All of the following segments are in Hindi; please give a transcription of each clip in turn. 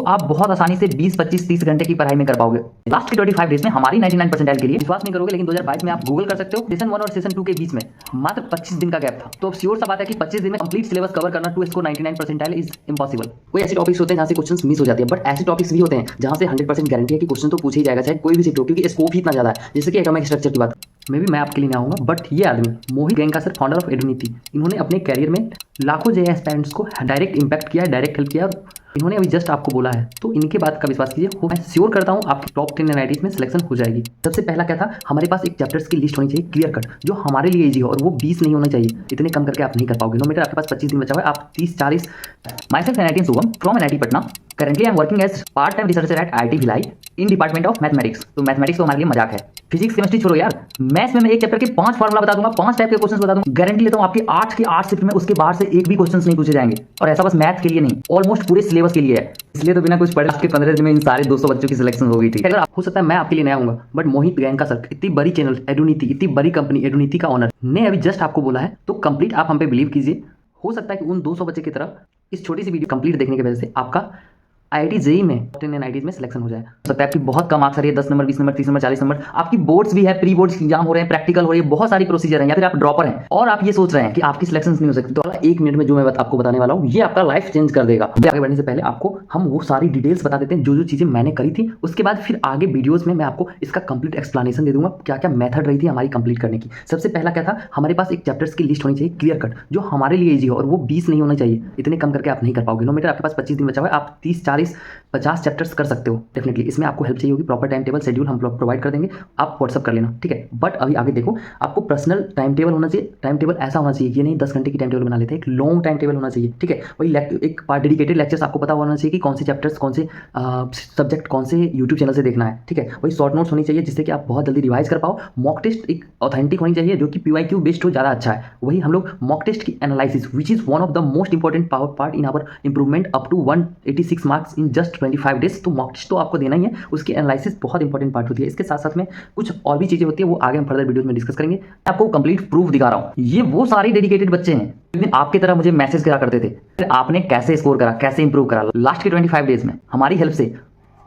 आप बहुत आसानी से 20, 25, 30 घंटे की पढ़ाई में कर पाओगे। लास्ट के 25 डेज में हमारी 99 परसेंटाइल के लिए विश्वास नहीं करोगे, लेकिन 2022 में आप गूगल कर सकते हो, सेशन 1 और सेशन 2 के बीच में मात्र 25 दिन का गैप था। तो अब श्योर सा बात है कि 25 दिन में कंप्लीट सिलेबस कवर करना to score 99 percentile is impossible. कोई ऐसे टॉपिक्स होते हैं जहां से क्वेश्चंस मिस हो जाती है, बट ऐसे टॉपिक्स भी होते हैं जहां से 100% गारंटी है कि क्वेश्चन तो पूछे ही जाएगा, चाहे कोई भी शिफ्ट हो, क्योंकि स्कोप ही इतना ज्यादा है। जैसे कि एटॉमिक स्ट्रक्चर की बात मैं आपके लिए नहीं आऊंगा, बट ये आदमी मोहित गैंका सर, फाउंडर ऑफ एडुनिटी, इन्होंने अपने कैरियर में लाखों जे एस्पिरेंट्स को डायरेक्ट इंपैक्ट किया, डायरेक्ट हेल्प किया। इन्होंने अभी जस्ट आपको बोला है, तो इनके बात का विश्वास कीजिए, मैं श्योर करता हूँ आपकी टॉप 10 एनआईटीज में सिलेक्शन हो जाएगी। सबसे पहला क्या था, हमारे पास एक चैप्टर्स की लिस्ट होनी चाहिए क्लियर कट, जो हमारे लिए इजी हो, और वो 20 नहीं होना चाहिए। इतने कम करके आप नहीं कर पाओगे। नो मैटर आपके पास 25 दिन बचा हुआ है, आप 30-40। Myself NIT Shubham from NIT Patna, currently I am working as part time researcher at IIT Bhilai in department of mathematics. तो मैथमेटिक्स तो हमारे लिए मजाक है। फिजिक्स केमिस्ट्री छोड़ो यार, मैथ्स में मैं एक चैप्टर के 5 फार्मूला बता दूंगा, 5 टाइप के क्वेश्चन बता दूंगा, गारंटी लेता हूं आपकी 8 की 8 शिफ्ट में उसके बाहर से एक भी क्वेश्चन नहीं पूछे जाएंगे। और ऐसा बस मैथ के लिए नहीं, ऑलमोस्ट पूरे सिलेबस के लिए है। इसलिए तो बिना कुछ पढ़े के 15 दिन में इन सारे 200 बच्चों की सिलेक्शन हो गई थी। अगर हो सकता है मैं आपके लिए नया आऊंगा, बट मोहित गैंका सर, इतनी बड़ी चैनल एडुनिटी, इतनी बड़ी कंपनी एडुनिटी का ऑनर ने अभी जस्ट आपको बोला है, तो कंप्लीट आप हम पे बिलीव कीजिए। हो सकता है कि उन 200 बच्चे की तरह इस छोटी सी वीडियो कंप्लीट देखने की वजह से आपका आईआईटी जेईई में 10 एनआईटीज में सिलेक्शन हो जाए। हो सकता है आपकी बहुत कम मार्क्स आ रही है, 10 नंबर, 20 नंबर, 30 नंबर, 40 नंबर, आपकी बोर्ड्स भी है, प्री बोर्ड्स एग्जाम हो रहे हैं, प्रैक्टिकल हो रही है, बहुत सारी प्रोसीजर है, या फिर आप ड्रॉपर हैं और आप ये सोच रहे हैं कि आपकी सिलेक्शन नहीं हो सकती। तो 1 मिनट में जो मैं आपको बताने वाला हूँ, ये आपका लाइफ चेंज कर देगा। आगे बढ़ने से पहले आपको हम वो सारी डिटेल्स बता देते हैं, जो चीजें मैंने करी थी। उसके बाद फिर आगे वीडियोस में मैं आपको इसका कंप्लीट एक्सप्लेनेशन दे दूंगा, क्या क्या मेथड रही थी हमारी कंप्लीट करने की। सबसे पहला क्या था, हमारे पास एक चैप्टर्स की लिस्ट होनी चाहिए क्लियर कट, जो हमारे लिए इजी हो, और वो 20 नहीं होना चाहिए। इतने कम करके आप नहीं कर पाओगे। नो मैटर आपके पास 25 दिन बचा हुआ है, आप 30, 40, 50 चैप्टर्स कर सकते हो डेफिनेटली। इसमें आपको हेल्प चाहिए होगी, प्रॉपर टाइम टेबल शेड्यूल हम प्रोवाइड कर देंगे, आप व्हाट्सअप कर लेना, ठीक है। बट अभी आगे देखो, आपको पर्सनल टाइम टेबल होना चाहिए। टाइम टेबल ऐसा होना चाहिए, ये नहीं 10 घंटे की टाइम टेबल बना लेते हैं, एक लॉन्ग टाइम टेबल होना चाहिए, ठीक है। वही एक डेडिकेटेड लेक्चर्स आपको पता होना चाहिए कि कौन से चैप्टर्स, कौन से सब्जेक्ट, कौन से यूट्यूब चैनल से देखना है, ठीक है। वही शॉर्ट नोट्स होनी चाहिए, जिससे कि आप बहुत जल्दी रिवाइज कर पाओ। मॉक टेस्ट एक ऑथेंटिक होनी चाहिए, जो कि PYQ बेस्ड हो, ज़्यादा अच्छा है। वही हम लोग मॉक टेस्ट की analysis, which is one of the most important part in our improvement up to 186 marks in just 25 days. तो मॉक टेस्ट तो आपको देना ही है, उसकी एनालिसिस बहुत इंपॉर्टेंट पार्ट होती है। इसके साथ साथ में कुछ और भी चीजें होती है, वो आगे हम फर्दर वीडियोस में डिस्कस करेंगे। आपको कंप्लीट प्रूफ दिखा रहा हूं, ये वो सारे डेडिकेटेड बच्चे हैं लेकिन आपकी तरह मुझे मैसेज करा करते थे, फिर आपने कैसे स्कोर करा, कैसे इंप्रूव करा। लास्ट के 25 डेज में हमारी हेल्प से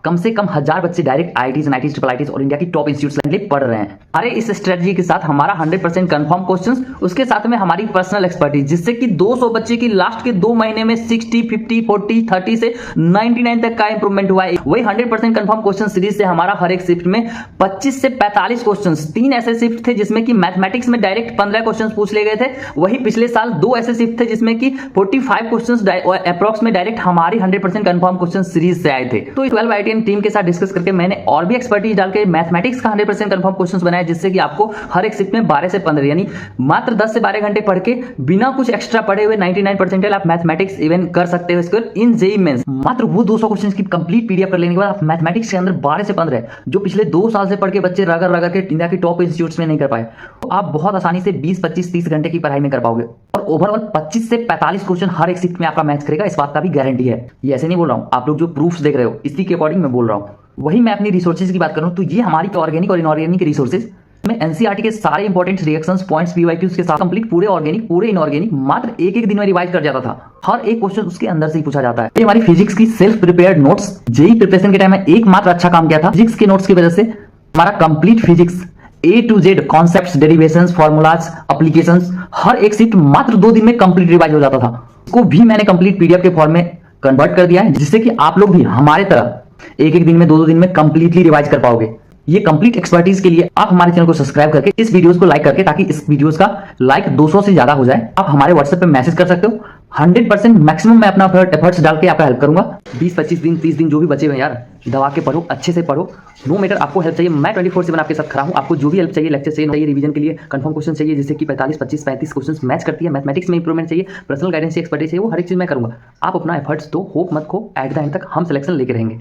कम 1000 बच्चे direct IITs, NITs, triple ITs और इंडिया की टॉप इंस्टीट्यूट्स में पढ़ रहे हैं। अरे इस स्ट्रेटजी के साथ हमारा 100% कंफर्म क्वेश्चंस, उसके साथ में हमारी पर्सनल एक्सपर्टीज, जिससे कि 200 बच्चे की लास्ट के 2 महीने में 60, 50, 40, 30 से 99 तक का इंप्रूवमेंट हुआ है। वही 100% कंफर्म क्वेश्चन सीरीज से हमारा हर एक शिफ्ट में 25 से 45 क्वेश्चन, 3 ऐसे शिफ्ट थे जिसमें कि मैथमेटिक्स में डायरेक्ट 15 क्वेश्चन पूछ लिए गए थे। वही पिछले साल 2 ऐसे शिफ्ट थे जिसमें कि 45 क्वेश्चन अप्रॉक्स में डायरेक्ट हमारी 100% कंफर्म क्वेश्चन सीरीज से आए थे। तो 12 आईआईटी टीम के साथ डिस्कस करके मैंने और भी एक्सपर्टीज डाल के मैथमेटिक्स का 100% कंफर्म क्वेश्चंस बनाया, जिससे कि आपको हर एक शिफ्ट में 12 से 15 यानी मात्र 10 से 12 घंटे पढ़ के बिना कुछ एक्स्ट्रा पढ़े हुए 99 परसेंटाइल आप मैथमेटिक्स इवन कर सकते हो स्कोर इन जेईई मेंस। मात्र वो 200 क्वेश्चंस की कंप्लीट पीडीएफ कर लेने के बाद आप मैथमेटिक्स के अंदर 12 से 15 जो पिछले 2 साल से पढ़ के बच्चे रगड़ रगड़ के इंडिया की टॉप इंस्टीट्यूट्स में नहीं कर पाए, तो आप बहुत आसानी से 20, 25, 30 घंटे की पढ़ाई में कर पाओगे। और ओवरऑल 25 से 45 क्वेश्चन हर एक शिफ्ट में आपका मैच करेगा, इस बात का भी गारंटी है। ये ऐसे नहीं बोल रहा हूं, आप लोग जो प्रूफ्स देख रहे हो इसी के अकॉर्डिंग मैं बोल रहा हूं। वही मैं अपनी रिसोर्सेज की बात करूं तो ये हमारी ऑर्गेनिक और इनऑर्गेनिक रिसोर्सेज में एनसीईआरटी के सारे इंपॉर्टेंट रिएक्शंस पॉइंट्स PYQs के साथ कंप्लीट पूरे ऑर्गेनिक पूरे इनऑर्गेनिक मात्र एक दिन में रिवाइज कर जाता था। हर एक क्वेश्चन उसके अंदर से ही पूछा जाता है। ये हमारी फिजिक्स की self prepared notes, JEE preparation के टाइम में एकमात्र अच्छा काम किया था। फिजिक्स के नोट्स की वजह से हमारा complete physics A to Z concepts, derivations, formulas, applications हर एक शिफ्ट मात्र 2 दिन में कंप्लीट रिवाइज हो जाता था। इसको भी मैंने कंप्लीट पीडीएफ के फॉर्म में कन्वर्ट कर दिया है, जिससे कि आप लोग भी हमारे तरह एक दिन में 2 दिन में कंप्लीटली रिवाइज कर पाओगे। ये कंप्लीट एक्सपर्टीज के लिए आप हमारे चैनल को सब्सक्राइब करके इस वीडियोस को लाइक करके, ताकि इस वीडियोस का लाइक 200 से ज्यादा हो जाए, आप हमारे व्हाट्सएप पे मैसेज कर सकते हो। 100% मैक्सिमम मैं अपना एफर्ट्स डाल के आपका हेल्प करूंगा। 20, 25 दिन, 30 दिन जो भी बचे हुए यार, दबा के पढ़ो, अच्छे से पढ़ो। नो मैटर आपको हेल्प चाहिए, मैं 24/7 आपके साथ खड़ा हूं। आपको जो भी हेल्प चाहिए, लेक्चर चाहिए, रिवीजन के लिए कंफर्म क्वेश्चन चाहिए, जिससे कि 45, 25, 35 क्वेश्चन मैच करती है, मैथमेटिक्स में इंप्रूवमेंट चाहिए, पर्सनल गाइडेंस चाहिए, एक्सपर्टीज चाहिए, वो हर एक चीज मैं करूंगा। आप अपना एफर्ट्स दो, होप मत खो, एट द एंड तक हम सिलेक्शन लेके रहेंगे।